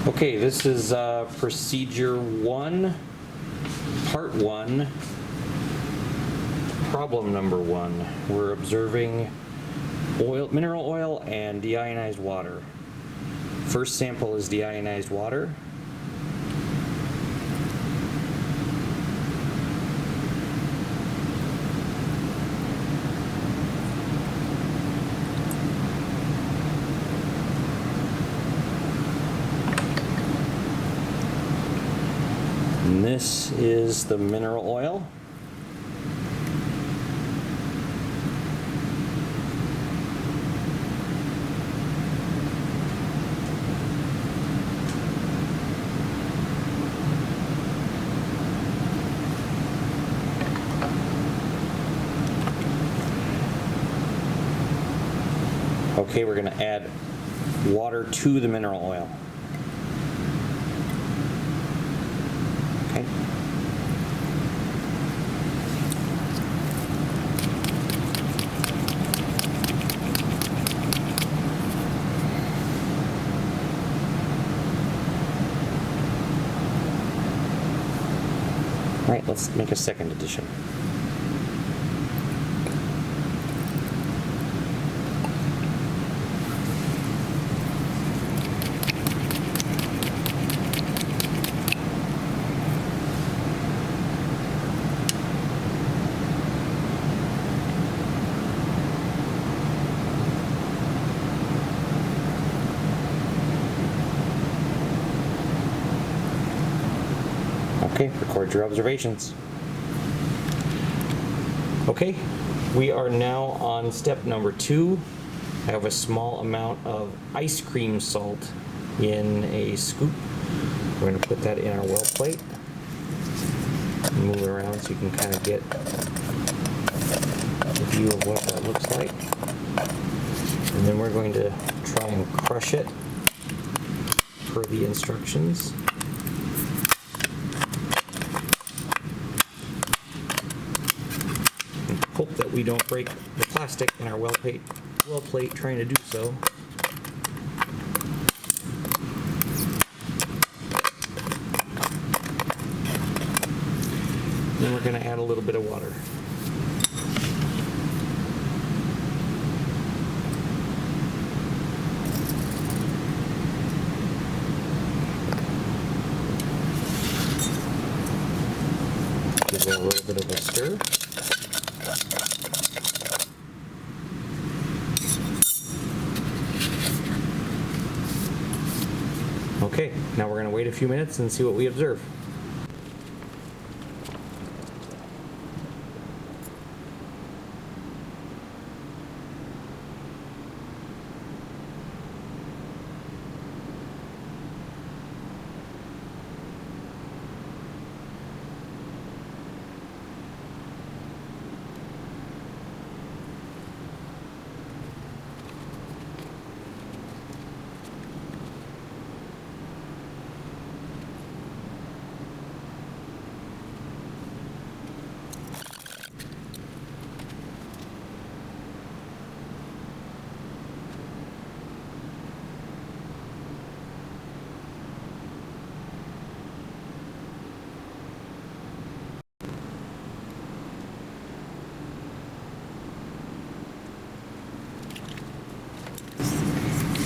Okay, this is procedure 1, part 1, problem number 1. We're observing mineral oil and deionized water. First sample is deionized water. And this is the mineral oil. Okay, we're going to add water to the mineral oil. Okay. All right, let's make a second addition. Okay, record your observations. Okay, we are now on step number 2. I have a small amount of ice cream salt in a scoop. We're going to put that in our well plate. Move it around so you can kind of get a view of what that looks like. And then we're going to try and crush it per the instructions. Hope that we don't break the plastic in our well plate trying to do so. Then we're going to add a little bit of water. Give it a little bit of a stir. Okay, now we're going to wait a few minutes and see what we observe.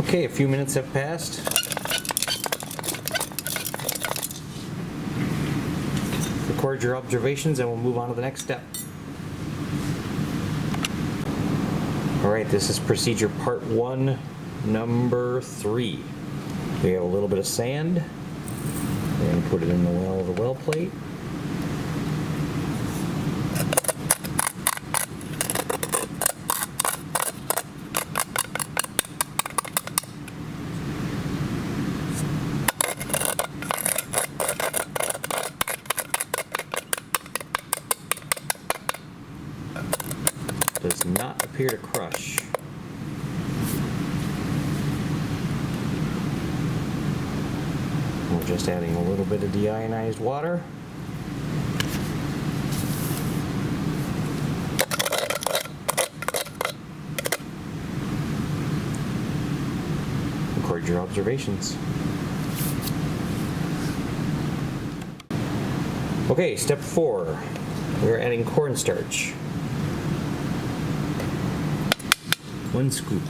Okay, a few minutes have passed. Record your observations and we'll move on to the next step. Alright, this is procedure part 1, number 3. We have a little bit of sand. We're going to put it in the well of the well plate. Does not appear to crush. We're just adding a little bit of deionized water. Record your observations. Okay, step 4. We're adding cornstarch. 1 scoop.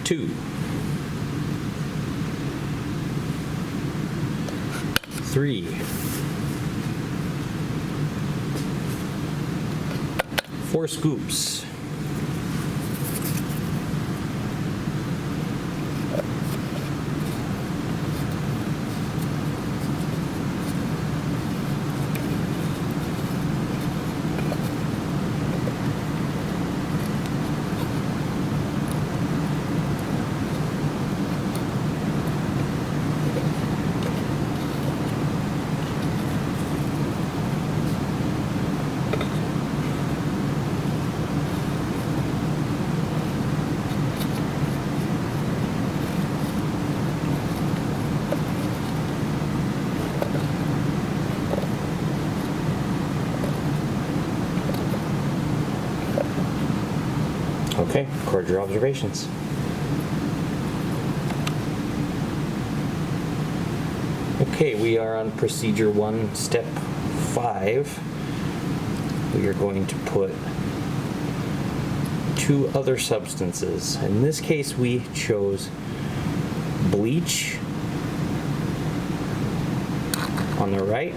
2. 3. 4 scoops. 5. Okay, record your observations. Okay, we are on procedure 1, step 5. We are going to put 2 other substances. In this case, we chose bleach on the right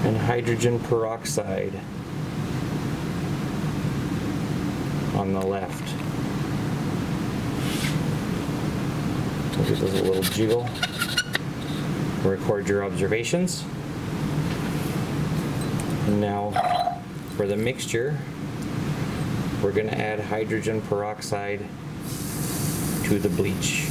and hydrogen peroxide on the left. So this is a little jiggle. Record your observations. And now for the mixture, we're going to add hydrogen peroxide to the bleach.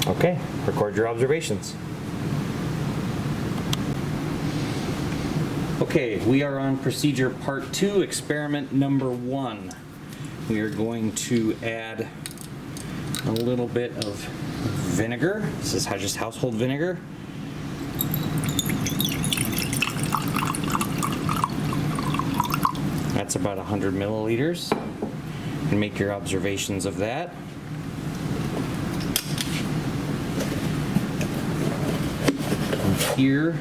Okay, record your observations. Okay, we are on procedure part 2, experiment number 1. We are going to add a little bit of vinegar. This is just household vinegar. That's about 100 milliliters. And make your observations of that. Here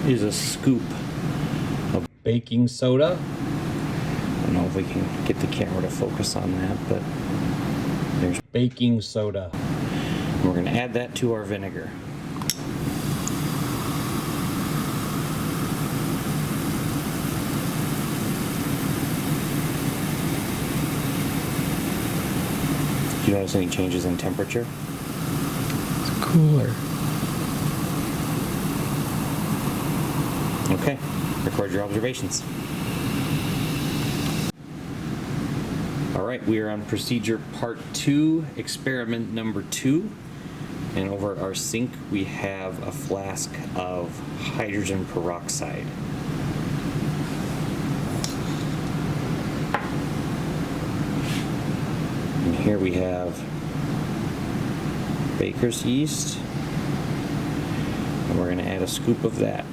is a scoop of baking soda. I don't know if we can get the camera to focus on that, but there's baking soda. And we're going to add that to our vinegar. Do you notice any changes in temperature? It's cooler. Okay, record your observations. All right, we are on procedure part 2, experiment number 2. And over our sink, we have a flask of hydrogen peroxide. And here we have baker's yeast. And we're going to add a scoop of that.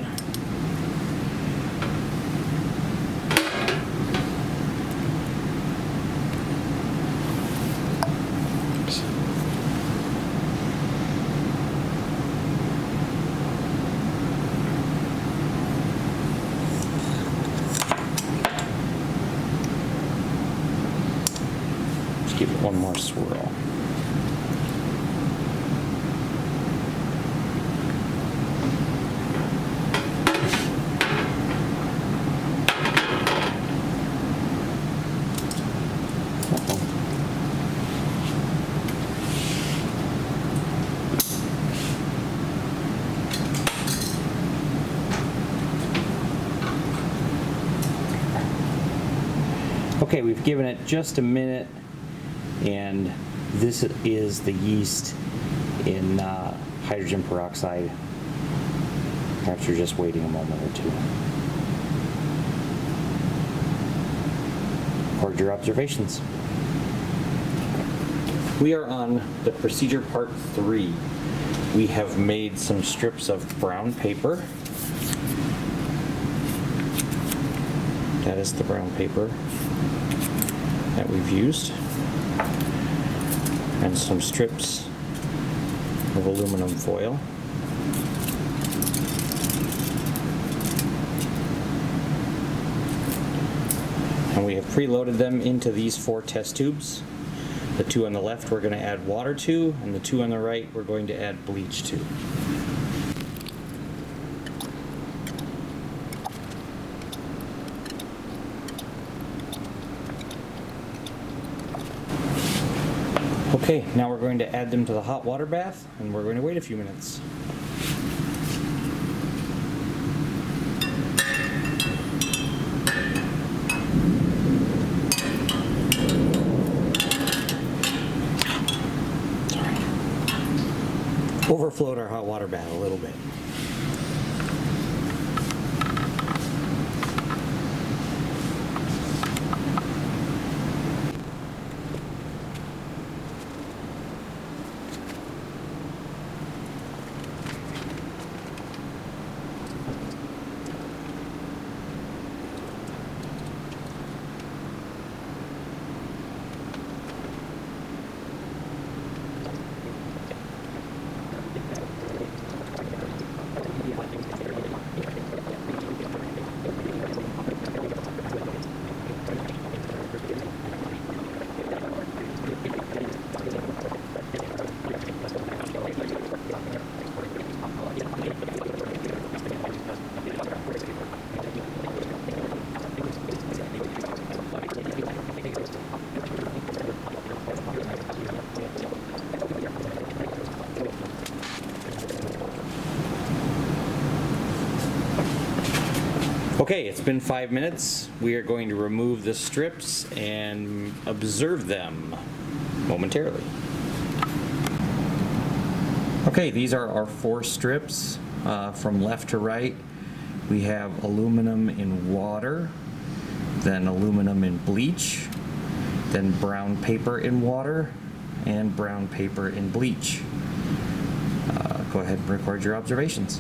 Give it one more swirl. Okay, we've given it just a minute. And this is the yeast in hydrogen peroxide after just waiting a moment or two. record your observations. We are on the procedure part 3. We have made some strips of brown paper. That is the brown paper that we've used. And some strips of aluminum foil. And we have preloaded them into these 4 test tubes. The 2 on the left we're going to add water to, and the 2 on the right we're going to add bleach to. Okay, now we're going to add them to the hot water bath, and we're going to wait a few minutes. Overflowed our hot water bath a little bit. Okay, it's been 5 minutes. We are going to remove the strips and observe them momentarily. Okay, these are our 4 strips from left to right. We have aluminum in water, then aluminum in bleach, then brown paper in water, and brown paper in bleach. Go ahead and record your observations.